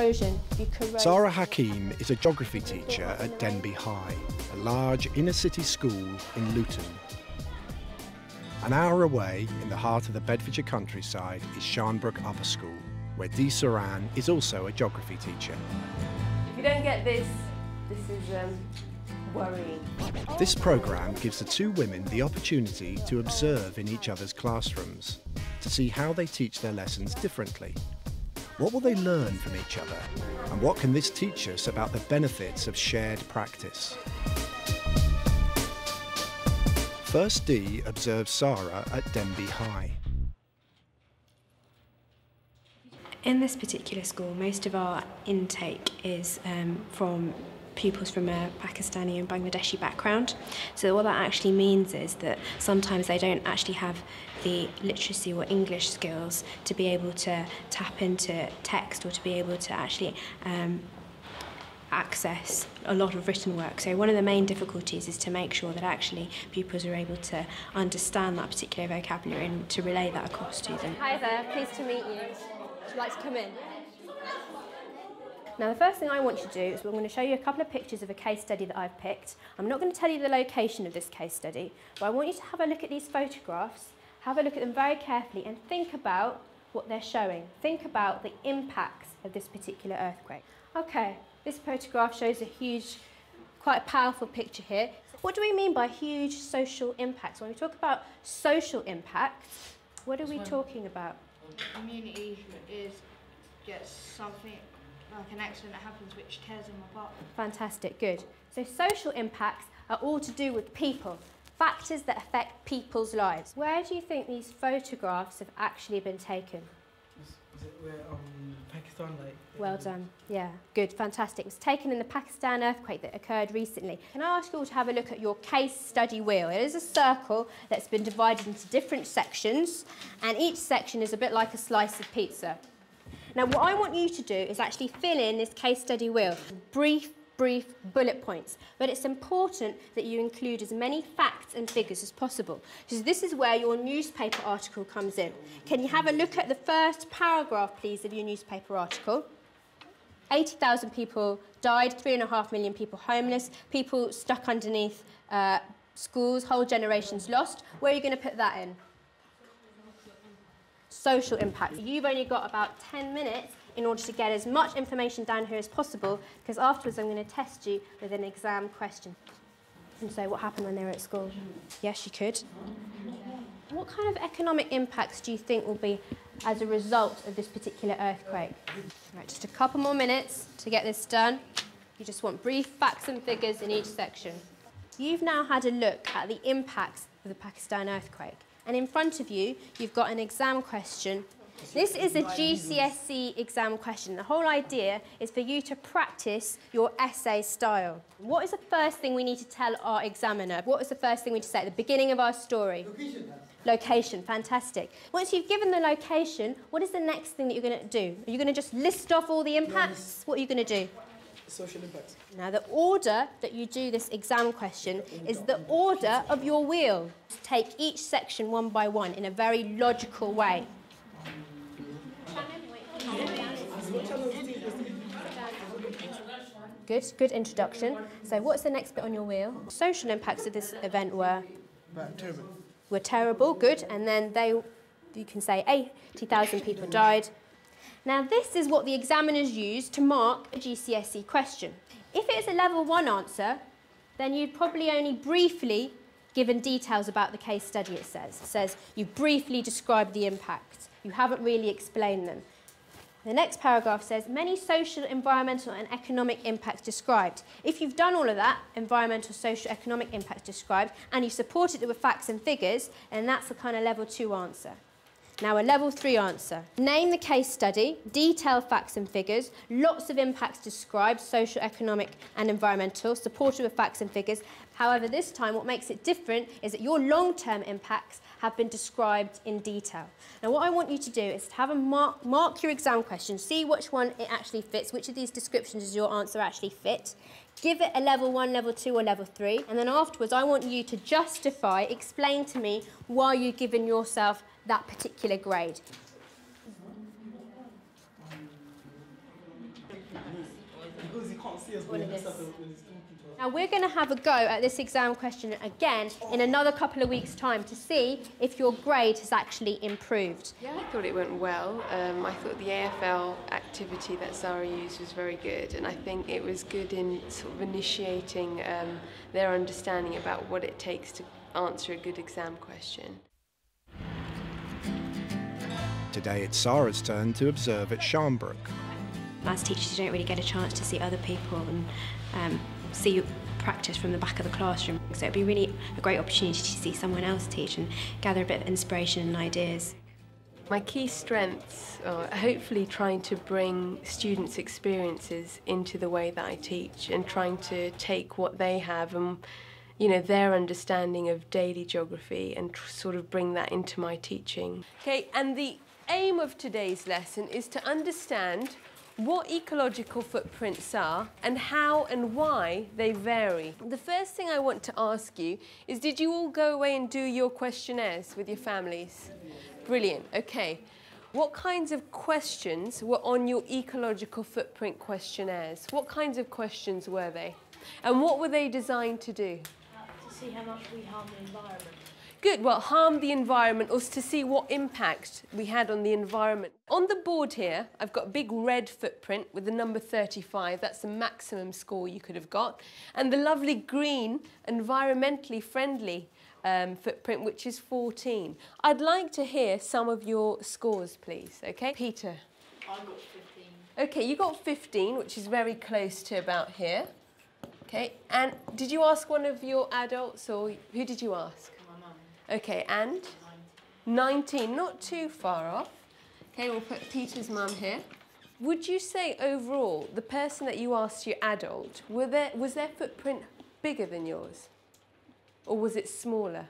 corrosion, be corrosive. Sarah Hakim is a geography teacher at Denby High, a large inner-city school in Luton. An hour away, in the heart of the Bedfordshire countryside, is Sharnbrook Upper School, where Dee Saran is also a geography teacher. If you don't get this, this is worrying. This programme gives the two women the opportunity to observe in each other's classrooms, to see how they teach their lessons differently. What will they learn from each other? And what can this teach us about the benefits of shared practice? First, Dee observes Sarah at Denby High. In this particular school, most of our intake is from pupils from a Pakistani and Bangladeshi background. So what that actually means is that sometimes they don't actually have the literacy or English skills to be able to tap into text or to be able to actually access a lot of written work. So one of the main difficulties is to make sure that actually pupils are able to understand that particular vocabulary and to relay that across to them. Hi there, pleased to meet you. Would you like to come in? Now the first thing I want you to do is we're going to show you a couple of pictures of a case study that I've picked. I'm not going to tell you the location of this case study, but I want you to have a look at these photographs, have a look at them very carefully and think about what they're showing. Think about the impacts of this particular earthquake. Okay, this photograph shows a huge, quite a powerful picture here. What do we mean by huge social impacts? When we talk about social impacts, what are we talking about? Community gets something like an accident that happens which tears them apart. Fantastic, good. So social impacts are all to do with people, factors that affect people's lives. Where do you think these photographs have actually been taken? Is it where Pakistan, like? Well done. Yeah, good, fantastic. It was taken in the Pakistan earthquake that occurred recently. Can I ask you all to have a look at your case study wheel? It is a circle that's been divided into different sections, and each section is a bit like a slice of pizza. Now, what I want you to do is actually fill in this case study wheel, brief bullet points. But it's important that you include as many facts and figures as possible, because this is where your newspaper article comes in. Can you have a look at the first paragraph, please, of your newspaper article? 80,000 people died, 3.5 million people homeless, people stuck underneath schools, whole generations lost. Where are you going to put that in? Social impact. You've only got about 10 minutes in order to get as much information down here as possible, because afterwards I'm going to test you with an exam question. And so what happened when they were at school? Yes, you could. What kind of economic impacts do you think will be as a result of this particular earthquake? Right, just a couple more minutes to get this done. You just want brief facts and figures in each section. You've now had a look at the impacts of the Pakistan earthquake. And in front of you, you've got an exam question. This is a GCSE exam question. The whole idea is for you to practice your essay style. What is the first thing we need to tell our examiner? What is the first thing we need to say at the beginning of our story? Location. Location, fantastic. Once you've given the location, what is the next thing that you're going to do? Are you going to just list off all the impacts? What are you going to do? Social impacts. Now, the order that you do this exam question is the order of your wheel. Take each section one by one in a very logical way. Good introduction. So what's the next bit on your wheel? Social impacts of this event were? Terrible. Were terrible, good. And then you can say 80,000 people died. Now, this is what the examiners use to mark a GCSE question. If it's a level 1 answer, then you'd probably only briefly given details about the case study, it says. It says you briefly described the impacts. You haven't really explained them. The next paragraph says, many social, environmental and economic impacts described. If you've done all of that, environmental, social, economic impacts described, and you supported it with facts and figures, then that's the kind of level 2 answer. Now, a level 3 answer. Name the case study, detail facts and figures, lots of impacts described, social, economic and environmental, supported with facts and figures. However, this time what makes it different is that your long-term impacts have been described in detail. Now, what I want you to do is to have a mark your exam question, see which one it actually fits, which of these descriptions does your answer actually fit. Give it a level 1, level 2 or level 3, and then afterwards I want you to justify, explain to me why you've given yourself that particular grade. all of this. Now we're going to have a go at this exam question again in another couple of weeks' time to see if your grade has actually improved. Yeah, I thought it went well. I thought the AFL activity that Zara used was very good, and I think it was good in sort of initiating their understanding about what it takes to answer a good exam question. Today it's Sarah's turn to observe at Sharnbrook. As teachers, you don't really get a chance to see other people and see you practice from the back of the classroom. So it'd be really a great opportunity to see someone else teach and gather a bit of inspiration and ideas. My key strengths are hopefully trying to bring students' experiences into the way that I teach and trying to take what they have and their understanding of daily geography and sort of bring that into my teaching. Okay, and the aim of today's lesson is to understand what ecological footprints are and how and why they vary. The first thing I want to ask you is, did you all go away and do your questionnaires with your families? Brilliant, okay. What kinds of questions were on your ecological footprint questionnaires? What kinds of questions were they? And what were they designed to do? To see how much we harm the environment. Good, well, harm the environment or to see what impact we had on the environment. On the board here, I've got a big red footprint with the number 35. That's the maximum score you could have got. And the lovely green, environmentally friendly footprint, which is 14. I'd like to hear some of your scores, please, okay? Peter. I got 15. Okay, you got 15, which is very close to about here. Okay, and did you ask one of your adults, or who did you ask? My mum. Okay, and? 19, not too far off. Okay, we'll put Peter's mum here. Would you say overall, the person that you asked your adult, was their footprint bigger than yours? Or was it smaller?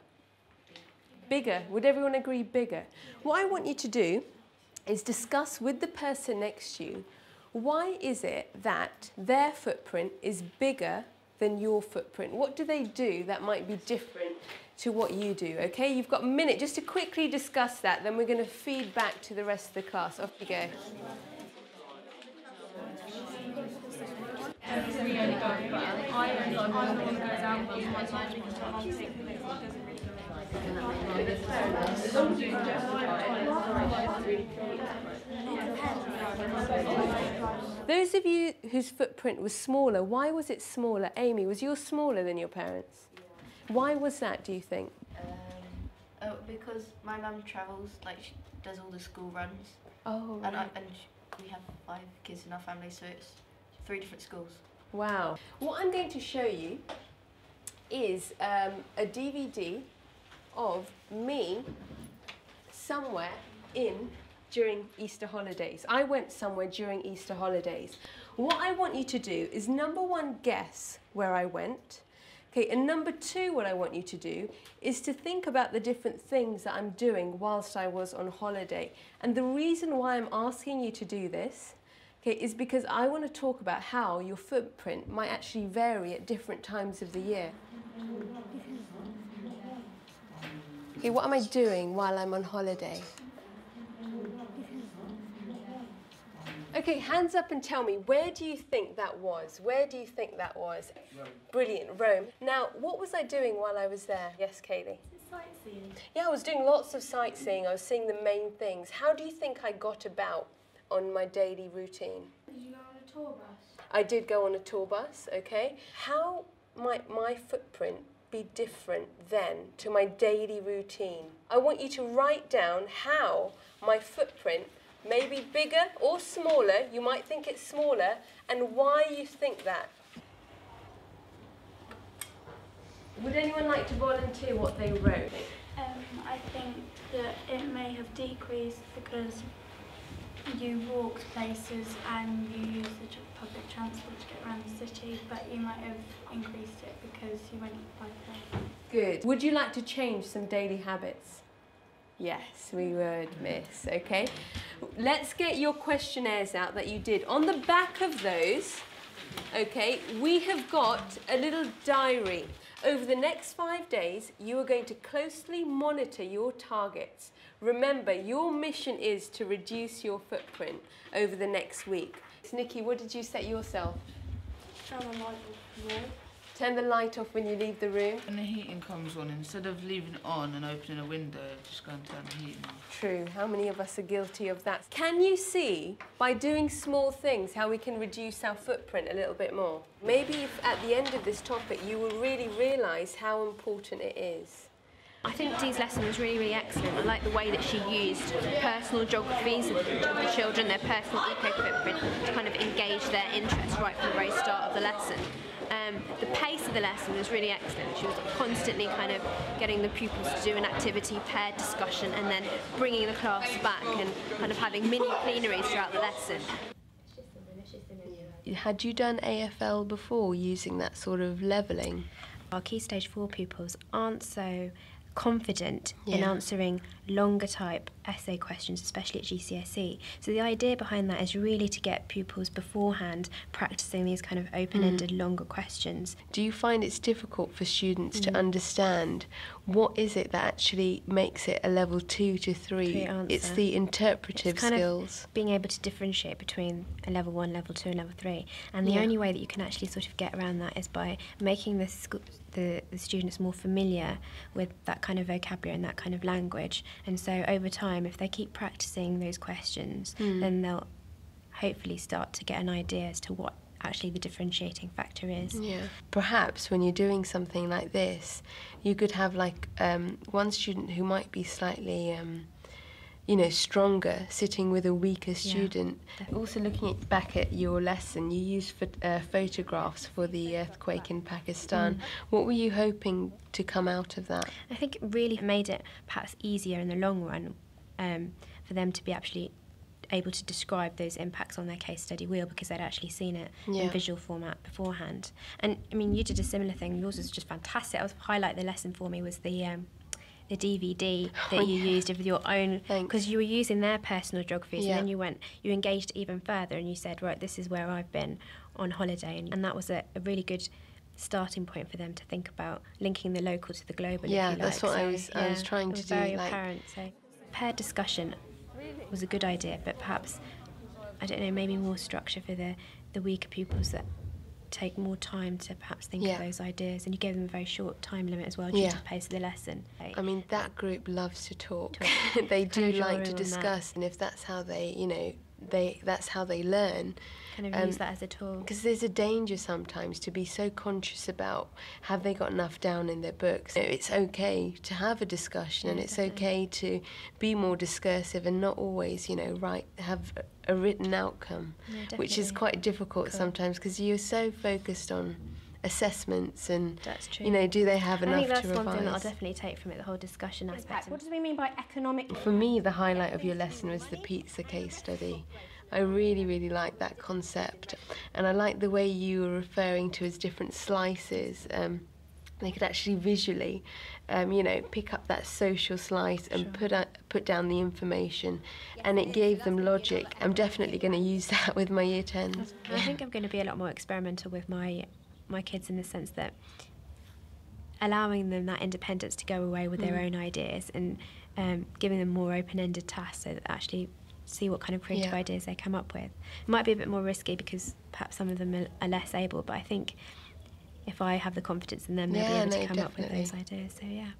Bigger. Would everyone agree bigger? What I want you to do is discuss with the person next to you, why is it that their footprint is bigger than your footprint? What do they do that might be different to what you do? Okay, you've got a minute just to quickly discuss that, then we're going to feed back to the rest of the class. Off you go. Those of you whose footprint was smaller, why was it smaller? Amy, was yours smaller than your parents? Why was that, do you think? Because my mum travels, like she does all the school runs. Oh, right. And we have 5 kids in our family, so it's 3 different schools. Wow. What I'm going to show you is a DVD of me somewhere during Easter holidays. I went somewhere during Easter holidays. What I want you to do is, number 1, guess where I went. Okay, and number 2, what I want you to do is to think about the different things that I'm doing whilst I was on holiday. And the reason why I'm asking you to do this, okay, is because I want to talk about how your footprint might actually vary at different times of the year. Okay, what am I doing while I'm on holiday? Okay, hands up and tell me, where do you think that was? Where do you think that was? Rome. Brilliant, Rome. Now, what was I doing while I was there? Yes, Kaylee? Sightseeing. Yeah, I was doing lots of sightseeing. I was seeing the main things. How do you think I got about on my daily routine? Did you go on a tour bus? I did go on a tour bus, okay. How might my footprint be different then to my daily routine? I want you to write down how my footprint may be bigger or smaller, you might think it's smaller, and why you think that. Would anyone like to volunteer what they wrote? I think that it may have decreased because you walked places and you used the public transport to get around the city, but you might have increased it because you went by plane. Good. Would you like to change some daily habits? Yes, we would, miss, okay? Let's get your questionnaires out that you did. On the back of those, okay, we have got a little diary. Over the next 5 days, you are going to closely monitor your targets. Remember, your mission is to reduce your footprint over the next week. Nikki, what did you set yourself? turn the light off more. Turn the light off when you leave the room. When the heating comes on, instead of leaving it on and opening a window, just go and turn the heating off. True. How many of us are guilty of that? Can you see, by doing small things, how we can reduce our footprint a little bit more? Maybe if at the end of this topic you will really realise how important it is. I think Dee's lesson was really, really excellent. I like the way that she used personal geographies of the children, their personal eco-footprint, to kind of engage their interest right from the very start of the lesson. The pace of the lesson was really excellent. She was constantly kind of getting the pupils to do an activity, paired discussion, and then bringing the class back and kind of having mini plenaries throughout the lesson. Had you done AFL before, using that sort of levelling? Our Key Stage 4 pupils aren't so confident in answering longer type essay questions, especially at GCSE. So the idea behind that is really to get pupils beforehand practicing these kind of open-ended longer questions. Do you find it's difficult for students to understand what is it that actually makes it a level 2 to 3? It's the interpretive skills. Being able to differentiate between a level 1, level 2 and level 3. And the only way that you can actually sort of get around that is by making the students more familiar with that kind of vocabulary and that kind of language. And so over time, if they keep practicing those questions, then they'll hopefully start to get an idea as to what actually the differentiating factor is. Yeah. Perhaps when you're doing something like this, you could have like one student who might be slightly you know, stronger, sitting with a weaker student. Also looking back at your lesson, you used photographs for the earthquake in Pakistan. What were you hoping to come out of that? I think it really made it perhaps easier in the long run for them to be actually able to describe those impacts on their case study wheel, because they'd actually seen it in visual format beforehand. And I mean, you did a similar thing. Yours was just fantastic. Highlight the lesson for me was the DVD that you used of your own, because you were using their personal geographies, and then you engaged even further, and you said, right, this is where I've been on holiday, and that was a really good starting point for them to think about linking the local to the global. Yeah, that's what I was trying to do. Very apparent. So paired discussion was a good idea, but perhaps, I don't know, maybe more structure for the weaker pupils that take more time to perhaps think of those ideas, and you gave them a very short time limit as well due to the pace of the lesson. I mean, that group loves to talk. They do like to discuss, and if that's how they, you know, that's how they learn. Kind of use that as a tool. Because there's a danger sometimes to be so conscious about have they got enough down in their books. It's okay to have a discussion, and it's okay to be more discursive and not always, you know, have a written outcome, which is quite difficult sometimes because you're so focused on assessments and, you know, do they have enough to revise? I think that's one thing that I'll definitely take from it, the whole discussion aspect. What do we mean by economic? For me, the highlight of your lesson was the pizza case study. I really, really like that concept, and I like the way you were referring to as different slices. They could actually visually, you know, pick up that social slice and put down the information, and it gave them logic. I'm definitely going to use that with my Year 10s. I think I'm going to be a lot more experimental with my kids, in the sense that allowing them that independence to go away with their own ideas, and giving them more open-ended tasks so that actually see what kind of creative ideas they come up with. It might be a bit more risky because perhaps some of them are less able, but I think if I have the confidence in them, they'll be able to come up with those ideas. So yeah.